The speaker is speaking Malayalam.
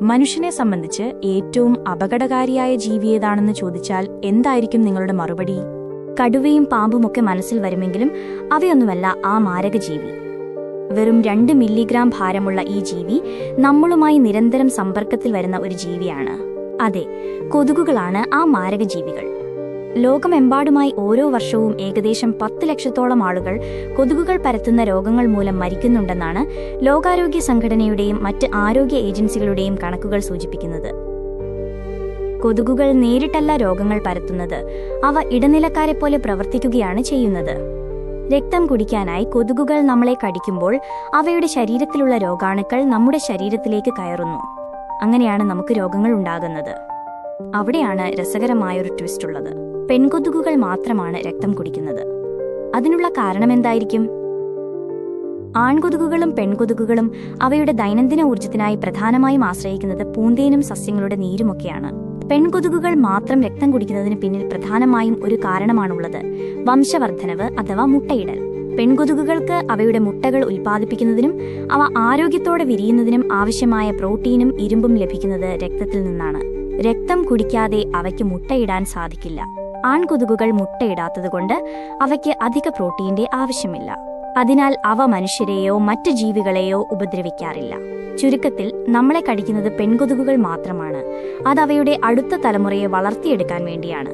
മനുഷ്യനെ സംബന്ധിച്ച് ഏറ്റവും അപകടകാരിയായ ജീവി ഏതാണെന്ന് ചോദിച്ചാൽ എന്തായിരിക്കും നിങ്ങളുടെ മറുപടി? കടുവയും പാമ്പുമൊക്കെ മനസ്സിൽ വരുമെങ്കിലും അവയൊന്നുമല്ല ആ മാരകജീവി. വെറും 2 മില്ലിഗ്രാം ഭാരമുള്ള ഈ ജീവി നമ്മളുമായി നിരന്തരം സമ്പർക്കത്തിൽ വരുന്ന ഒരു ജീവിയാണ്. അതെ, കൊതുകുകളാണ് ആ മാരകജീവികൾ. ലോകമെമ്പാടുമായി ഓരോ വർഷവും ഏകദേശം 10 ലക്ഷത്തോളം ആളുകൾ കൊതുകുകൾ പരത്തുന്ന രോഗങ്ങൾ മൂലം മരിക്കുന്നുണ്ടെന്നാണ് ലോകാരോഗ്യ സംഘടനയുടെയും മറ്റ് ആരോഗ്യ ഏജൻസികളുടെയും കണക്കുകൾ സൂചിപ്പിക്കുന്നത്. കൊതുകുകൾ നേരിട്ടല്ല രോഗങ്ങൾ പരത്തുന്നത്, അവ ഇടനിലക്കാരെപ്പോലെ പ്രവർത്തിക്കുകയാണ് ചെയ്യുന്നത്. രക്തം കുടിക്കാനായി കൊതുകുകൾ നമ്മളെ കടിക്കുമ്പോൾ അവയുടെ ശരീരത്തിലുള്ള രോഗാണുക്കൾ നമ്മുടെ ശരീരത്തിലേക്ക് കയറുന്നു. അങ്ങനെയാണ് നമുക്ക് രോഗങ്ങൾ ഉണ്ടാകുന്നത്. അവിടെയാണ് രസകരമായൊരു ട്വിസ്റ്റ് ഉള്ളത്. പെൺകൊതുകുകൾ മാത്രമാണ് രക്തം കുടിക്കുന്നത്. അതിനുള്ള കാരണമെന്തായിരിക്കും? ആൺകൊതുകുകളും പെൺകൊതുകുകളും അവയുടെ ദൈനംദിന ഊർജ്ജത്തിനായി പ്രധാനമായും ആശ്രയിക്കുന്നത് പൂന്തേനും സസ്യങ്ങളുടെ നീരുമൊക്കെയാണ്. പെൺകൊതുകുകൾ മാത്രം രക്തം കുടിക്കുന്നതിന് പിന്നിൽ പ്രധാനമായും ഒരു കാരണമാണുള്ളത്: വംശവർദ്ധനവ് അഥവാ മുട്ടയിടൽ. പെൺകൊതുകുകൾക്ക് അവയുടെ മുട്ടകൾ ഉൽപ്പാദിപ്പിക്കുന്നതിനും അവ ആരോഗ്യത്തോടെ വിരിയുന്നതിനും ആവശ്യമായ പ്രോട്ടീനും ഇരുമ്പും ലഭിക്കുന്നത് രക്തത്തിൽ നിന്നാണ്. രക്തം കുടിക്കാതെ അവയ്ക്ക് മുട്ടയിടാൻ സാധിക്കില്ല. ആൺകൊതുകുകൾ മുട്ടയിടാത്തതുകൊണ്ട് അവയ്ക്ക് അധിക പ്രോട്ടീന്റെ ആവശ്യമില്ല. അതിനാൽ അവ മനുഷ്യരെയോ മറ്റ് ജീവികളെയോ ഉപദ്രവിക്കാറില്ല. ചുരുക്കത്തിൽ, നമ്മളെ കടിക്കുന്നത് പെൺകൊതുകുകൾ മാത്രമാണ്. അത് അവയുടെ അടുത്ത തലമുറയെ വളർത്തിയെടുക്കാൻ വേണ്ടിയാണ്.